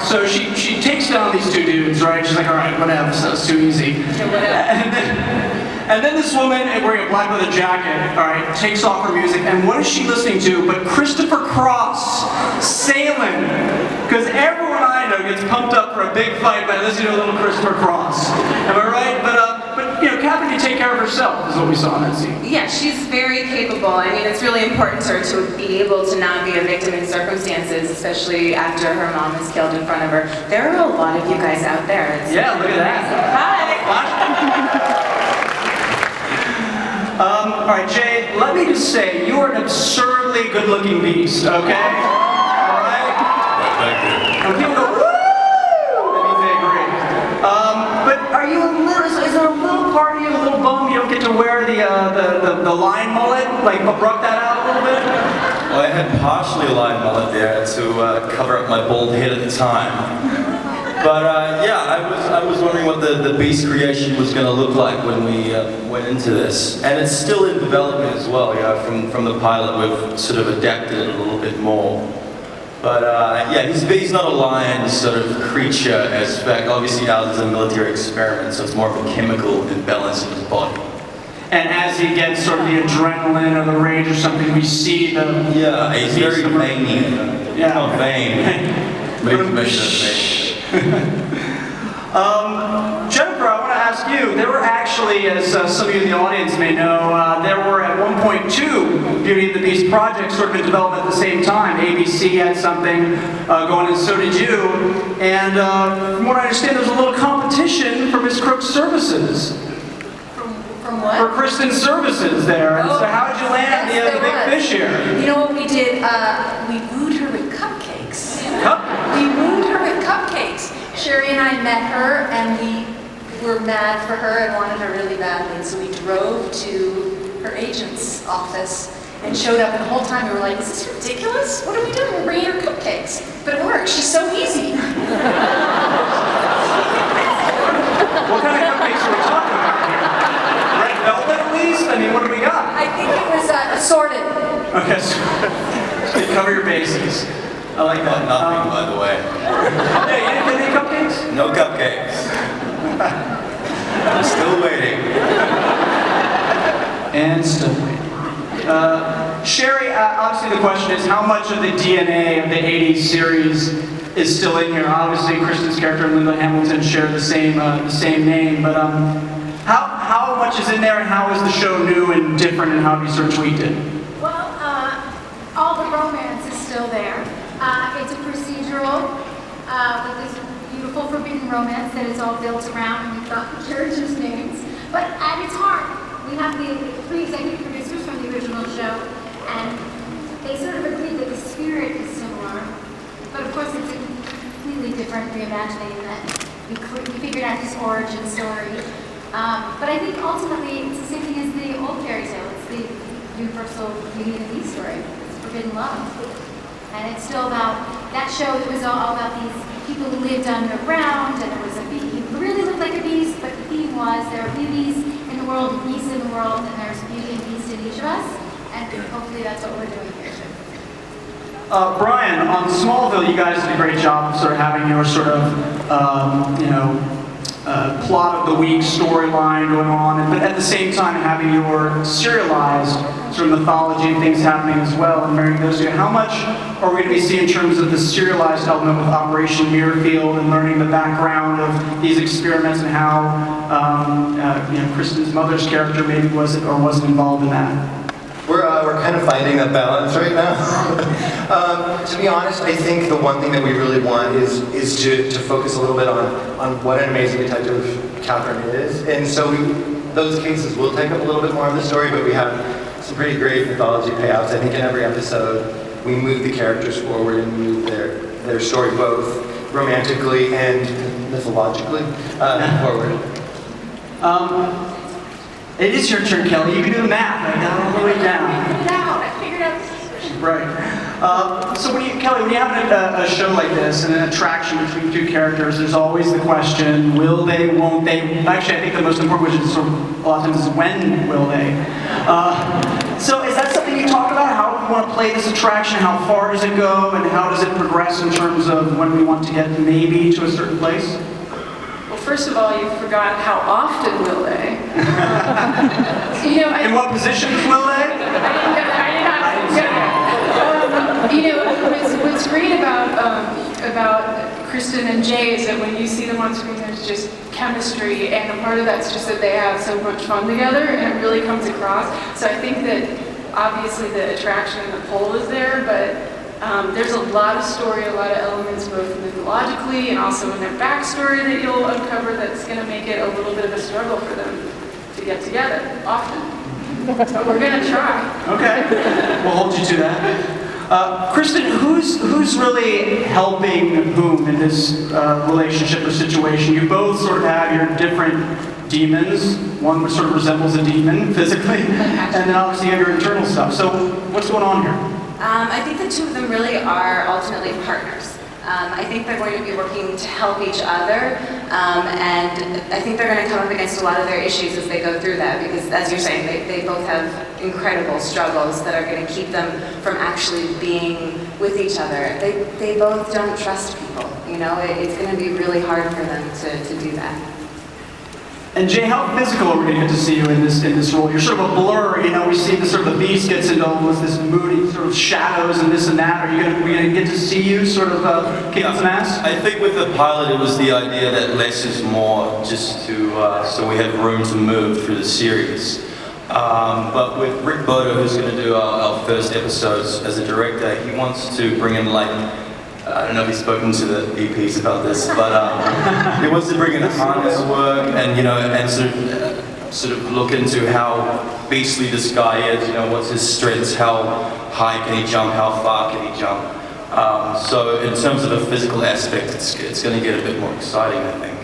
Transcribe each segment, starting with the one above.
So she takes down these two dudes, right? She's like, all right, whatever, so it's too easy. And then this woman, wearing a black leather jacket, all right, takes off her music, and what is she listening to but Christopher Cross, Sailing. Because everyone I know gets pumped up for a big fight by listening to a little Christopher Cross. Am I right? But you know, Catherine can take care of herself, is what we saw in that scene. Yeah, she's very capable. I mean, it's really important to her to be able to not be a victim in circumstances, especially after her mom is killed in front of her. There are a lot of you guys out there. Yeah, look at that. Hi! All right, Jay, let me just say, you are an absurdly good-looking beast, okay? All right? Thank you. And people go, woo! That means they agree. But are you is there a little part of you, a little bum, you don't get to wear the line mullet? Like, abrupt that out a little bit? Well, I had partially a line mullet there to cover up my bald head at the time. But yeah, I was wondering what the beast creation was going to look like when we went into this. And it's still in development as well, from the pilot we've sort of adapted it a little bit more. But yeah, he's not a lion sort of creature as fact. Obviously ours is a military experiment, so it's more of a chemical imbalance in his body. And as he gets sort of the adrenaline or the rage or something, we see the... Yeah, he's very veiny. Yeah. Not vain. Maybe mention of vain. Jennifer, I want to ask you, there were actually, as some of you in the audience may know, there were at one point two Beauty and the Beast projects sort of in development at the same time. ABC had something going and so did you. And from what I understand, there's a little competition for Miss Crook's services. From what? For Kristen's services there. And so how did you land the big fish here? You know what we did? We wooed her with cupcakes. We wooed her with cupcakes. Sherry and I met her, and we were mad for her and wanted her really badly. So we drove to her agent's office and showed up, and the whole time we were like, is this ridiculous? What are we doing? We're bringing her cupcakes. But it worked. She's so easy. What kind of cupcakes are we talking about here? Red velvet at least? I mean, what do we got? I think it was assorted. Okay, so cover your bases. I like that. Nothing, by the way. Yeah, you didn't get any cupcakes? No cupcakes. I'm still waiting. And still waiting. Sherry, obviously the question is how much of the DNA of the 80s series is still in here? Obviously, Kristen's character and Linda Hamilton share the same name, but how much is in there, and how is the show new and different, and how have you sort of tweaked it? Well, all the romance is still there. It's a procedural with this beautiful forbidden romance that is all built around, and we've got the characters' names. But at its heart, we have the three executive producers from the original show, and they sort of agreed that the spirit is similar, but of course it's a completely different reimagining that we figured out his origin story. But I think ultimately it's the same thing as the old fairy tale. It's the universal Beauty and the Beast story. It's forbidden love. And it's still about, that show it was all about these people who lived underground, and it was a beast. He really looked like a beast, but the theme was there are beauties in the world, beasts in the world, and there's beauty and beast in each of us. And hopefully that's what we're doing here. Brian, on Smallville, you guys did a great job of sort of having your sort of, plot of the week storyline going on, but at the same time having your serialized sort of mythology and things happening as well, and marrying those two. How much are we going to be seeing in terms of the serialized element with Operation Mirrorfield and learning the background of these experiments and how Kristen's mother's character maybe wasn't or wasn't involved in that? We're kind of finding that balance right now. To be honest, I think the one thing that we really want is to focus a little bit on what an amazing detective Catherine is. And so those cases will take up a little bit more of the story, but we have some pretty great mythology payouts. I think in every episode we move the characters forward and move their story both romantically and mythologically forward. It is your turn, Kelly. You can do the math. I got all the way down. I figured out the situation. Right. So Kelly, when you have a show like this and an attraction between two characters, there's always the question, will they, won't they? Actually, I think the most important question is sort of, a lot of times is when will they? So is that something you talk about? How we want to play this attraction? How far does it go, and how does it progress in terms of when we want to get maybe to a certain place? Well, first of all, you forgot how often will they? In what positions will they? What's great about Kristen and Jay is that when you see them on screen, there's just chemistry, and a part of that's just that they have so much fun together, and it really comes across. So I think that obviously the attraction and the pull is there, but there's a lot of story, a lot of elements, both mythologically and also in their backstory that you'll uncover that's going to make it a little bit of a struggle for them to get together often. But we're going to try. Okay, we'll hold you to that. Kristen, who's really helping whom in this relationship or situation? You both sort of have your different demons. One sort of resembles a demon physically, and then obviously you have your internal stuff. So what's going on here? I think the two of them really are ultimately partners. I think they're going to be working to help each other, and I think they're going to come up against a lot of their issues as they go through that, because as you're saying, they both have incredible struggles that are going to keep them from actually being with each other. They both don't trust people, you know, it's going to be really hard for them to do that. And Jay, how physical are we going to get to see you in this role? You're sort of a blur, you know. We see the sort of the beast gets into almost this moody sort of shadows and this and that. Are we going to get to see you sort of kicking some ass? I think with the pilot, it was the idea that less is more, just to so we have room to move through the series. But with Rick Boda, who's going to do our first episodes as a director, he wants to bring in I don't know if he's spoken to the EPs about this, but he wants to bring in harness work and, you know, and sort of look into how beastly this guy is, you know, what's his strengths, how high can he jump, how far can he jump. So in terms of a physical aspect, it's going to get a bit more exciting, I think.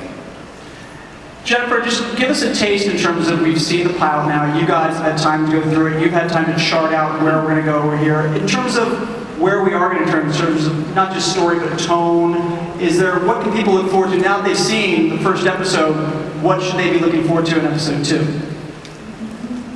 Jennifer, just give us a taste in terms of, we've seen the pilot now, you guys have had time to go through it, you've had time to chart out where we're going to go over here. In terms of where we are going to turn in terms of not just story but tone, what can people look forward to now that they've seen the first episode? What should they be looking forward to in episode 2?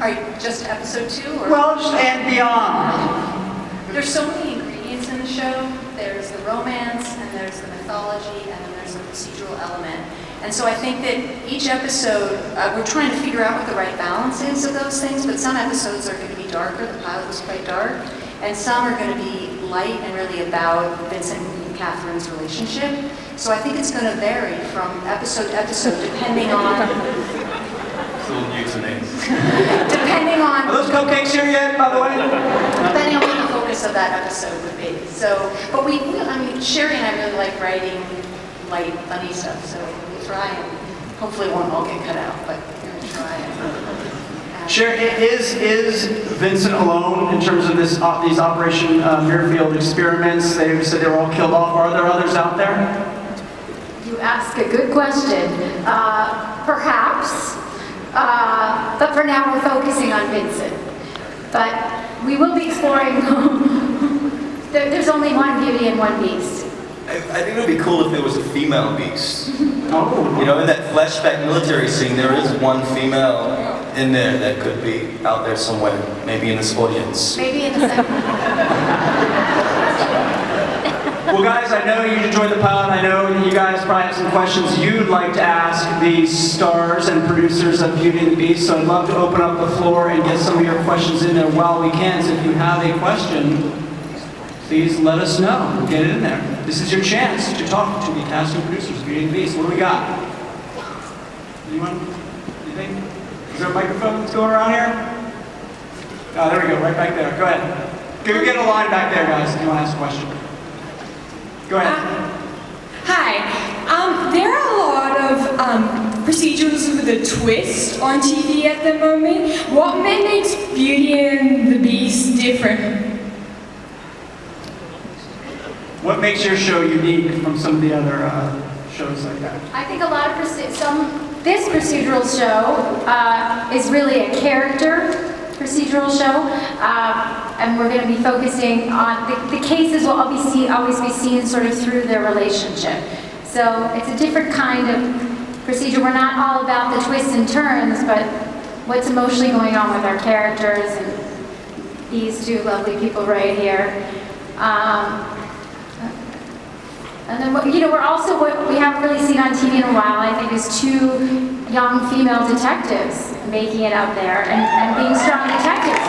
Are you just episode 2? Or? Well, just and beyond. There's so many ingredients in the show. There's the romance, and there's the mythology, and then there's the procedural element. And so I think that each episode, we're trying to figure out what the right balance is of those things, but some episodes are going to be darker. The pilot was quite dark. And some are going to be light and really about Vincent and Catherine's relationship. So I think it's going to vary from episode to episode, depending on... It's all new to me. Depending on... Are those cupcakes here yet, by the way? Depending on what the focus of that episode would be. So, but Sherry and I really like writing light, funny stuff. So we'll try and hopefully it won't all get cut out, but we're going to try it. Sherry, is Vincent alone in terms of these Operation Muirfield experiments? They said they were all killed off. Are there others out there? You ask a good question. Perhaps, but for now we're focusing on Vincent. But we will be exploring. There's only one beauty and one beast. I think it would be cool if there was a female beast. Oh. You know, in that flashback military scene, there is one female in there that could be out there somewhere, maybe in this audience. Maybe in the second. Well, guys, I know you enjoyed the pilot. I know you guys probably have some questions you'd like to ask the stars and producers of Beauty and the Beast, so I'd love to open up the floor and get some of your questions in there while we can. So if you have a question, please let us know. We'll get it in there. This is your chance to talk to the cast and producers of Beauty and the Beast. What do we got? Anyone? Anything? Is there a microphone that's going around here? Oh, there we go, right back there. Go ahead. Get a line back there, guys, if you want to ask a question. Go ahead. Hi. There are a lot of procedurals with a twist on TV at the moment. What makes Beauty and the Beast different? What makes your show unique from some of the other shows like that? I think a lot of this procedural show is really a character procedural show, and we're going to be focusing on the cases will always be seen sort of through their relationship. So it's a different kind of procedure. We're not all about the twists and turns, but what's emotionally going on with our characters, and these two lovely people right here. And then, we're also, what we haven't really seen on TV in a while, I think, is two young female detectives making it out there and being strong detectives.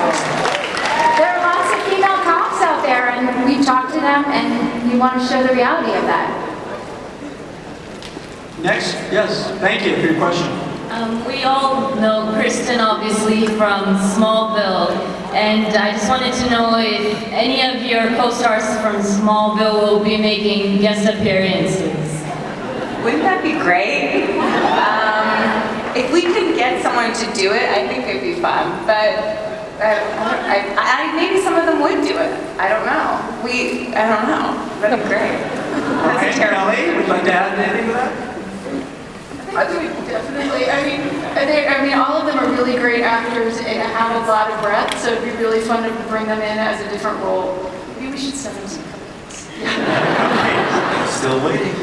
There are lots of female cops out there, and we've talked to them, and we want to show the reality of that. Next, yes, thank you for your question. We all know Kristen, obviously, from Smallville, and I just wanted to know if any of your co-stars from Smallville will be making guest appearances. Wouldn't that be great? If we could get someone to do it, I think it'd be fun. But maybe some of them would do it. I don't know. I don't know. That'd be great. Okay, Kelly, would you like to add anything to that? I think definitely. I mean, all of them are really great actors and have a lot of breadth, so it'd be really fun to bring them in as a different role. Maybe we should send them some cupcakes. Still waiting.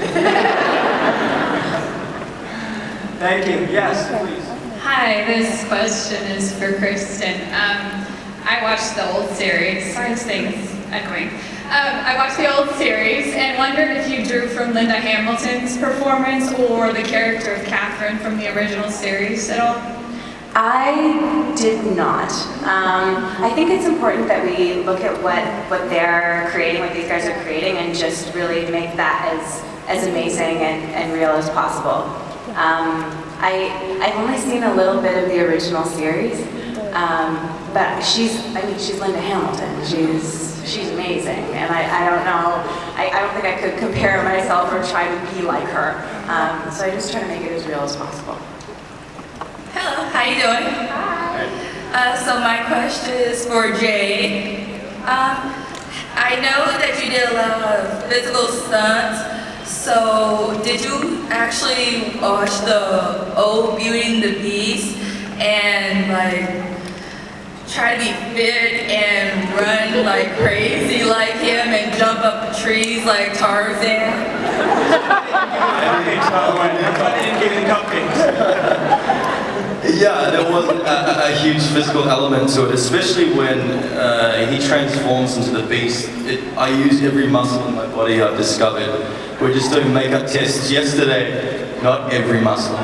Thank you. Yes, please. Hi, this question is for Kristen. I watched the old series. Sorry, this thing's echoing. I watched the old series and wondered if you drew from Linda Hamilton's performance or the character of Catherine from the original series at all? I did not. I think it's important that we look at what they're creating, what these guys are creating, and just really make that as amazing and real as possible. I've only seen a little bit of the original series, but she's Linda Hamilton. She's amazing, and I don't know. I don't think I could compare myself or try to be like her. So I just try to make it as real as possible. Hello, how you doing? Hi. So my question is for Jay. I know that you did a lot of physical stunts. So did you actually watch the old Beauty and the Beast and try to be fit and run like crazy like him and jump up trees like Tarzan? I didn't give you cupcakes. Yeah, there was a huge physical element to it, especially when he transforms into the beast. I use every muscle in my body I've discovered. We're just doing makeup tests yesterday, not every muscle.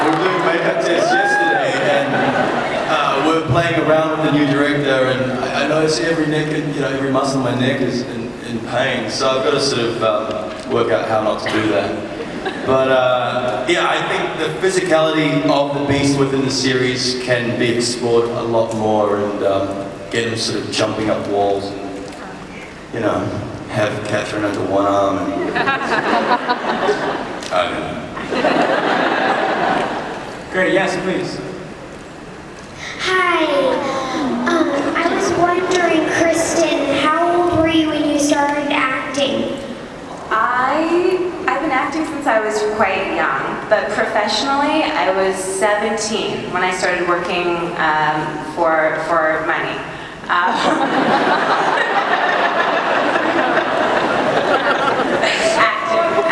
We're doing makeup tests yesterday, and we're playing around with the new director, and I notice every neck, and every muscle in my neck is in pain. So I've got to sort of work out how not to do that. But yeah, I think the physicality of the beast within the series can be explored a lot more, and get him sort of jumping up walls, and have Catherine under one arm. And, I don't know. Great, yes, please. Hi. I was wondering, Kristen, how old were you when you started acting? I've been acting since I was quite young, but professionally I was 17 when I started working for money.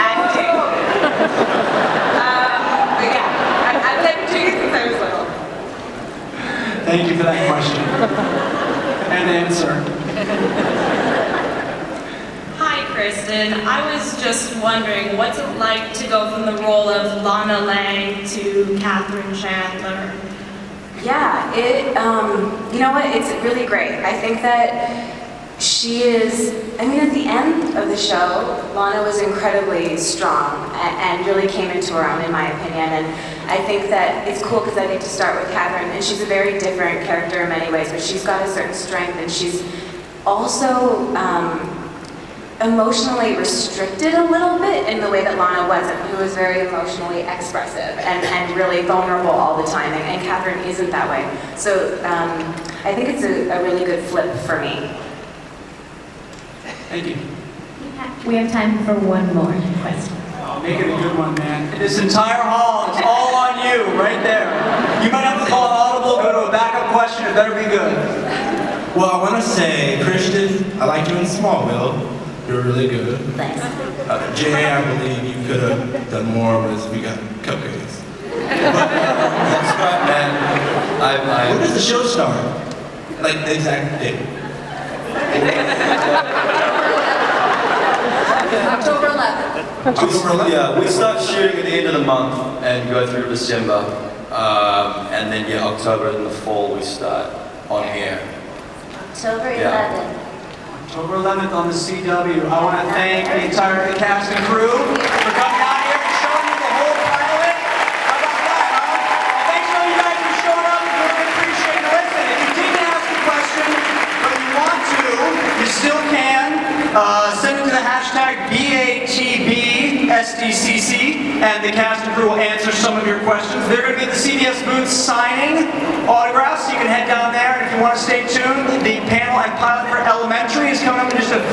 Acting. But yeah, I've been doing it since I was little. Thank you for that question and answer. Hi, Kristen. I was just wondering, what's it like to go from the role of Lana Lang to Katherine Chandler? Yeah, you know what, it's really great. I think that she is, at the end of the show, Lana was incredibly strong and really came into her own, in my opinion. And I think that it's cool because I get to start with Catherine, and she's a very different character in many ways, but she's got a certain strength, and she's also emotionally restricted a little bit in the way that Lana wasn't, who was very emotionally expressive and really vulnerable all the time, and Catherine isn't that way. So I think it's a really good flip for me. Thank you. We have time for one more question. Oh, make it a good one, man. This entire hall is all on you, right there. You might have to call an audible, go to a backup question, it better be good. Well, I want to say, Christian, I liked you in Smallville. You were really good. Thanks. Jay, I believe you could have done more as we got cupcakes. That's right, man. When does the show start? Like the exact date. October 11th. October 11th? Yeah, we start shooting at the end of the month and go through December. And then, yeah, October in the fall we start on air. October 11th. Yeah. October 11th on the CW. I want to thank the entire cast and crew for coming out here and showing you the whole pilot. How about that, huh? Thanks to all you guys for showing up. We really appreciate it. Listen, if you didn't ask a question, but you want to, you still can. Send it to the hashtag #BATB_SDCC, and the cast and crew will answer some of your questions. They're going to be at the CBS booth signing autographs, so you can head down there. And if you want to stay tuned, the panel and pilot for Elementary is coming up in just a few